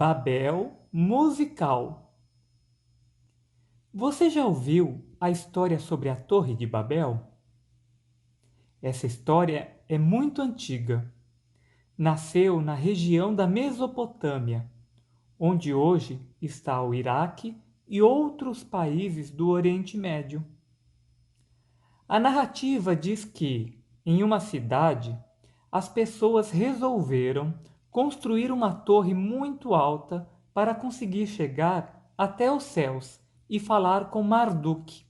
Babel musical. Você já ouviu a história sobre a Torre de Babel? Essa história é muito antiga. Nasceu na região da Mesopotâmia, onde hoje está o Iraque e outros países do Oriente Médio. A narrativa diz que, em uma cidade, as pessoas resolveram construir uma torre muito alta para conseguir chegar até os céus e falar com Marduk,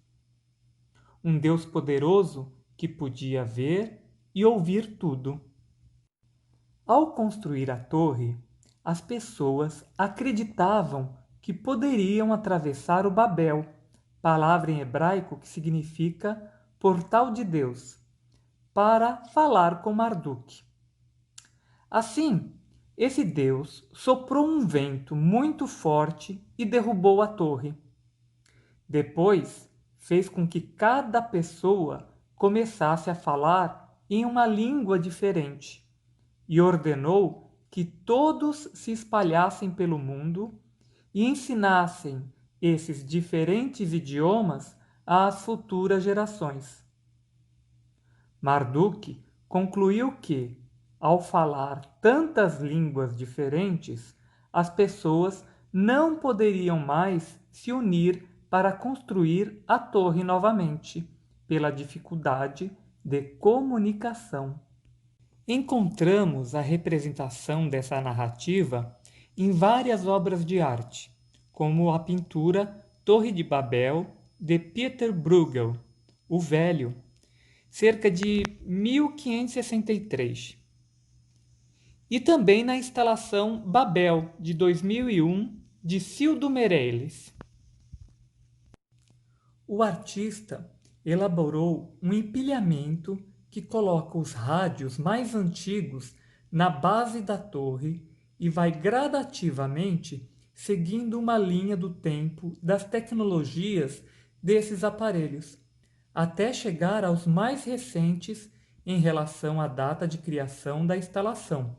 um deus poderoso que podia ver e ouvir tudo. Ao construir a torre, as pessoas acreditavam que poderiam atravessar o Babel, palavra em hebraico que significa portal de Deus, para falar com Marduk. Assim, esse Deus soprou um vento muito forte e derrubou a torre. Depois, fez com que cada pessoa começasse a falar em uma língua diferente e ordenou que todos se espalhassem pelo mundo e ensinassem esses diferentes idiomas às futuras gerações. Marduk concluiu que, ao falar tantas línguas diferentes, as pessoas não poderiam mais se unir para construir a torre novamente, pela dificuldade de comunicação. Encontramos a representação dessa narrativa em várias obras de arte, como a pintura Torre de Babel, de Pieter Bruegel, o Velho, cerca de 1563. E também na instalação Babel, de 2001, de Cildo Meirelles. O artista elaborou um empilhamento que coloca os rádios mais antigos na base da torre e vai gradativamente seguindo uma linha do tempo das tecnologias desses aparelhos, até chegar aos mais recentes em relação à data de criação da instalação,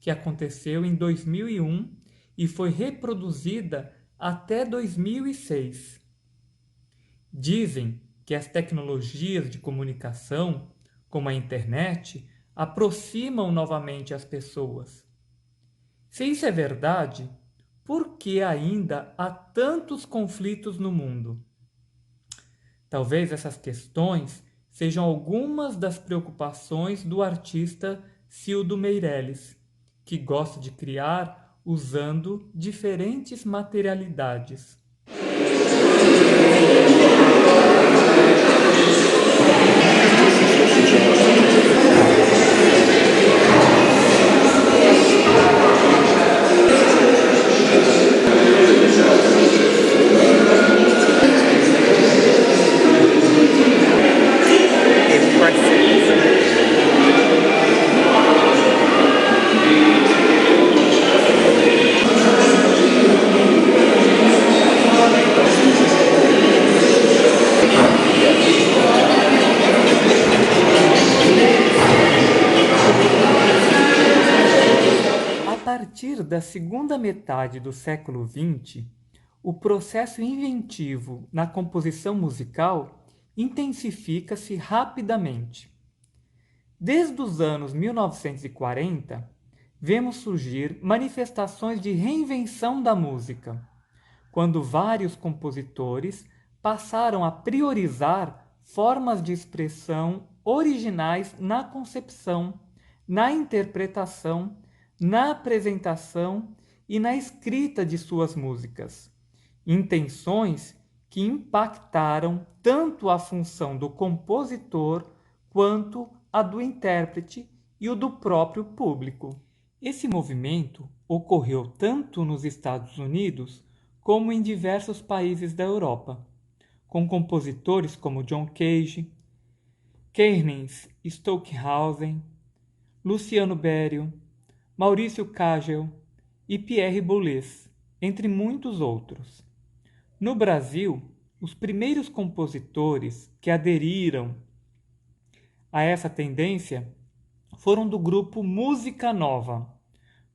que aconteceu em 2001 e foi reproduzida até 2006. Dizem que as tecnologias de comunicação, como a internet, aproximam novamente as pessoas. Se isso é verdade, por que ainda há tantos conflitos no mundo? Talvez essas questões sejam algumas das preocupações do artista Cildo Meirelles, que gosta de criar usando diferentes materialidades. A partir da segunda metade do século XX, o processo inventivo na composição musical intensifica-se rapidamente. Desde os anos 1940, vemos surgir manifestações de reinvenção da música, quando vários compositores passaram a priorizar formas de expressão originais na concepção, na interpretação, na apresentação e na escrita de suas músicas. Intenções que impactaram tanto a função do compositor quanto a do intérprete e o do próprio público. Esse movimento ocorreu tanto nos Estados Unidos como em diversos países da Europa, com compositores como John Cage, Clarence Stockhausen, Luciano Berio, Maurício Kagel e Pierre Boulez, entre muitos outros. No Brasil, os primeiros compositores que aderiram a essa tendência foram do grupo Música Nova,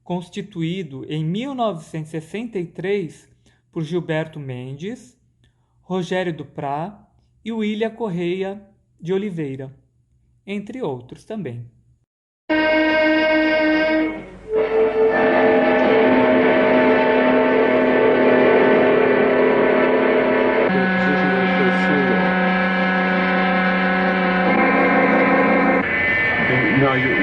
constituído em 1963 por Gilberto Mendes, Rogério Duprat e William Correia de Oliveira, entre outros também. No, you.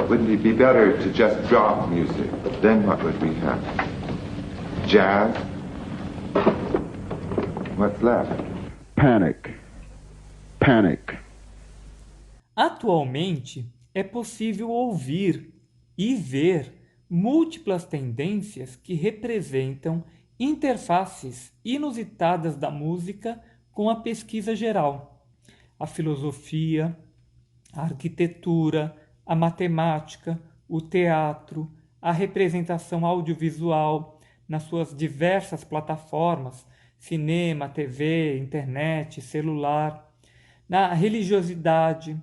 Wouldn't it be better to just drop music? Then what would we have? Jazz? What's left? Panic. Panic. Atualmente, é possível ouvir e ver múltiplas tendências que representam interfaces inusitadas da música com a pesquisa geral, a filosofia, a arquitetura, a matemática, o teatro, a representação audiovisual nas suas diversas plataformas, cinema, TV, internet, celular, na religiosidade,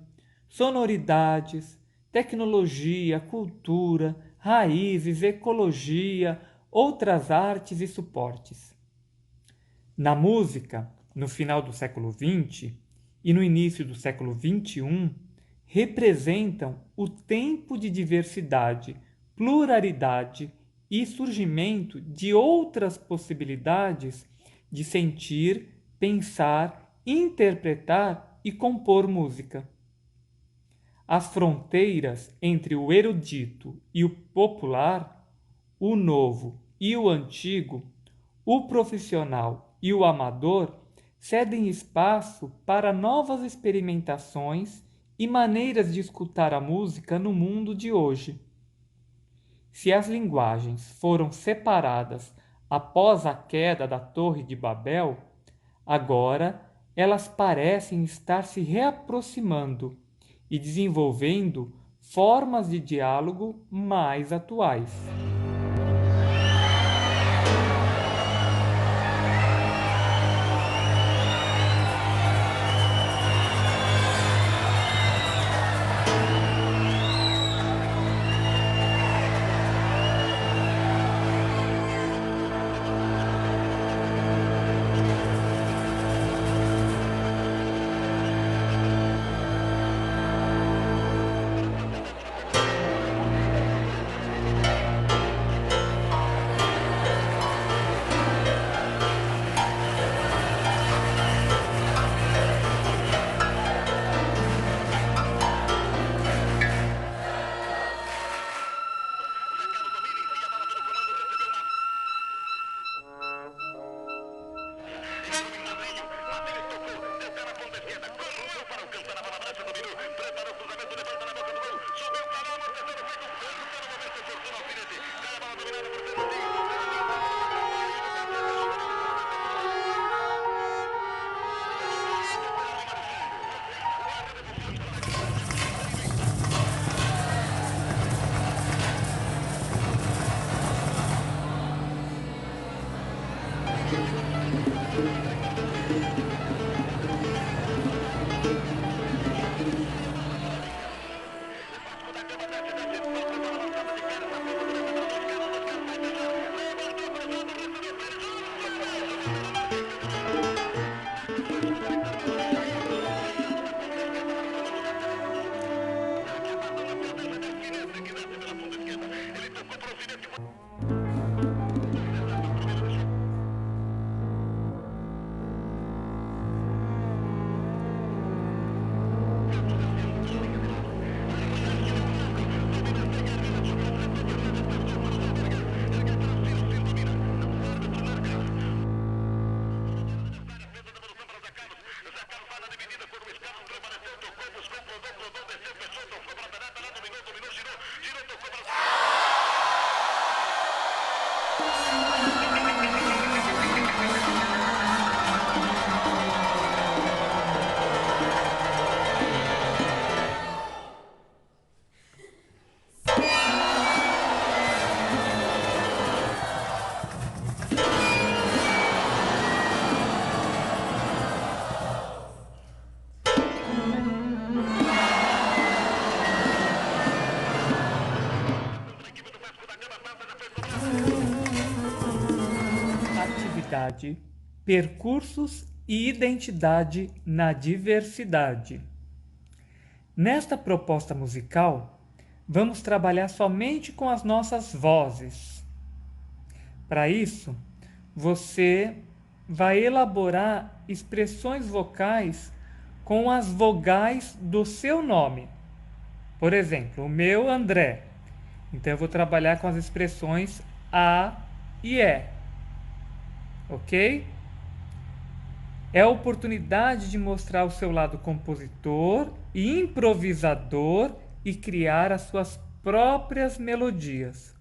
sonoridades, tecnologia, cultura, raízes, ecologia, outras artes e suportes. Na música, no final do século XX e no início do século XXI, representam o tempo de diversidade, pluralidade e surgimento de outras possibilidades de sentir, pensar, interpretar e compor música. As fronteiras entre o erudito e o popular, o novo e o antigo, o profissional e o amador cedem espaço para novas experimentações e maneiras de escutar a música no mundo de hoje. Se as linguagens foram separadas após a queda da Torre de Babel, agora elas parecem estar se reaproximando e desenvolvendo formas de diálogo mais atuais. diversidade, percursos e identidade na diversidade. Nesta proposta musical, vamos trabalhar somente com as nossas vozes. Para isso, você vai elaborar expressões vocais com as vogais do seu nome. Por exemplo, o meu André. Então eu vou trabalhar com as expressões A e E. Ok? É a oportunidade de mostrar o seu lado compositor e improvisador e criar as suas próprias melodias.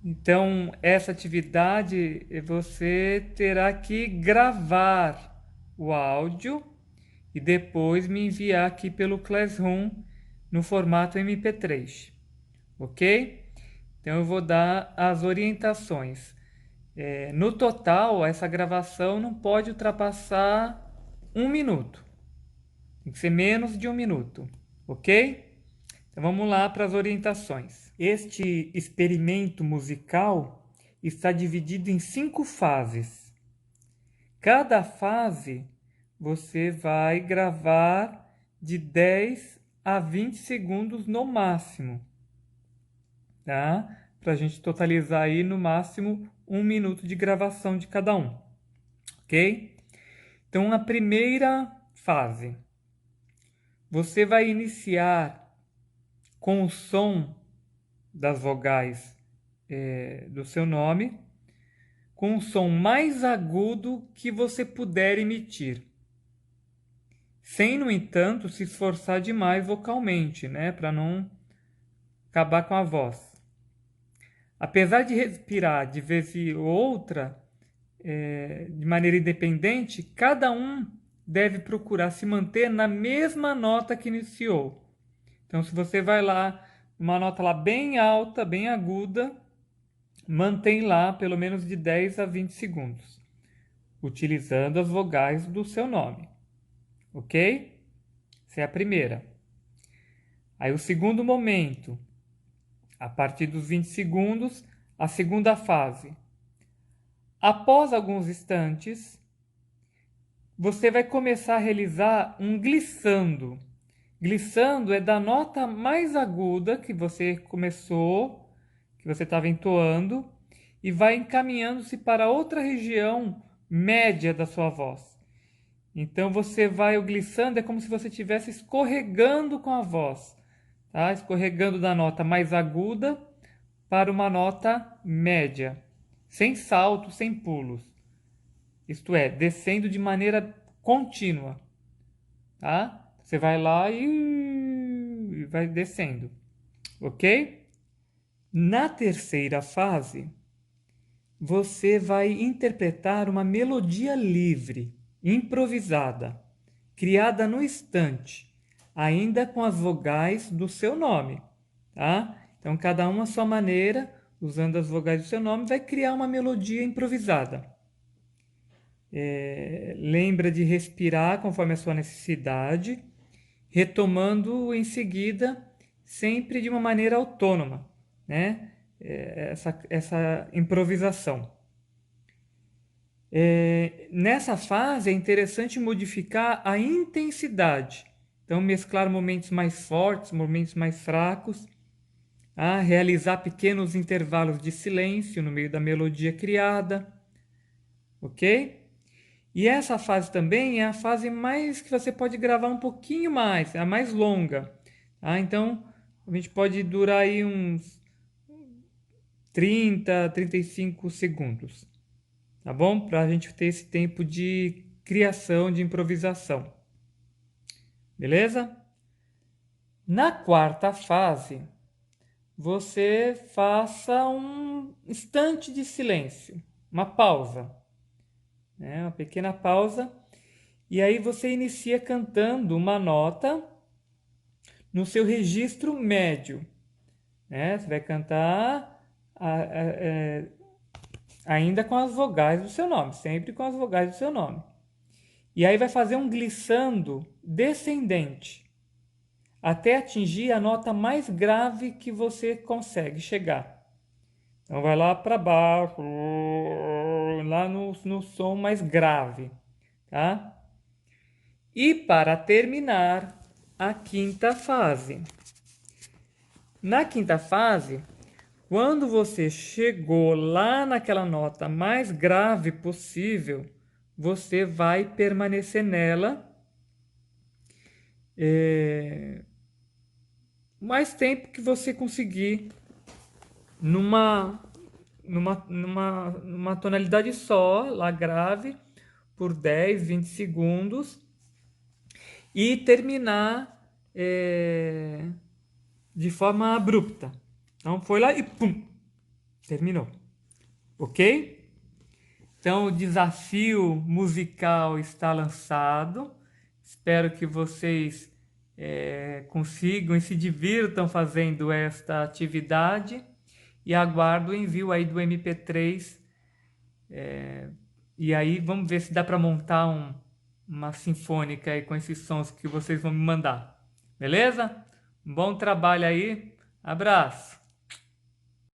Então, essa atividade você terá que gravar o áudio e depois me enviar aqui pelo Classroom no formato MP3, ok? Então eu vou dar as orientações. No total, essa gravação não pode ultrapassar 1 minuto. Tem que ser menos de 1 minuto, ok? Então vamos lá para as orientações. Este experimento musical está dividido em 5 fases. Cada fase você vai gravar de 10 a 20 segundos no máximo, tá? Para a gente totalizar aí no máximo 1 minuto de gravação de cada um, ok? Então, na primeira fase, você vai iniciar com o som das vogais do seu nome, com o som mais agudo que você puder emitir, sem, no entanto, se esforçar demais vocalmente, né, para não acabar com a voz. Apesar de respirar de vez em outra, de maneira independente, cada um deve procurar se manter na mesma nota que iniciou. Então, se você vai lá, uma nota lá bem alta, bem aguda, mantém lá pelo menos de 10 a 20 segundos, utilizando as vogais do seu nome. Ok? Essa é a primeira. Aí o segundo momento, a partir dos 20 segundos, a segunda fase. Após alguns instantes, você vai começar a realizar um glissando. Glissando é da nota mais aguda que você começou, que você estava entoando, e vai encaminhando-se para outra região média da sua voz. Então o glissando é como se você estivesse escorregando com a voz, tá? Escorregando da nota mais aguda para uma nota média, sem saltos, sem pulos. Isto é, descendo de maneira contínua, tá? Você vai lá e vai descendo, ok? Na terceira fase, você vai interpretar uma melodia livre, improvisada, criada no instante, ainda com as vogais do seu nome, tá? Então, cada uma à sua maneira, usando as vogais do seu nome, vai criar uma melodia improvisada. Lembra de respirar conforme a sua necessidade, retomando em seguida, sempre de uma maneira autônoma, né? Essa improvisação. Nessa fase é interessante modificar a intensidade. Então, mesclar momentos mais fortes, momentos mais fracos, realizar pequenos intervalos de silêncio no meio da melodia criada, ok? E essa fase também é a fase mais que você pode gravar um pouquinho mais, é a mais longa. Tá? Então, a gente pode durar aí uns 30, 35 segundos. Tá bom? Para a gente ter esse tempo de criação, de improvisação. Beleza? Na quarta fase, você faça um instante de silêncio, uma pausa. Uma pequena pausa, e aí você inicia cantando uma nota no seu registro médio. Você vai cantar ainda com as vogais do seu nome, sempre com as vogais do seu nome. E aí vai fazer um glissando descendente, até atingir a nota mais grave que você consegue chegar. Então vai lá para baixo, lá no som mais grave, tá? E para terminar, a quinta fase. Na quinta fase, quando você chegou lá naquela nota mais grave possível, você vai permanecer nela mais tempo que você conseguir numa tonalidade só, lá grave, por 10, 20 segundos e terminar de forma abrupta. Então foi lá e pum, terminou. Ok? Então o desafio musical está lançado. Espero que vocês consigam e se divirtam fazendo esta atividade e aguardo o envio aí do MP3 e aí vamos ver se dá para montar uma sinfônica aí com esses sons que vocês vão me mandar. Beleza? Um bom trabalho aí. Abraço!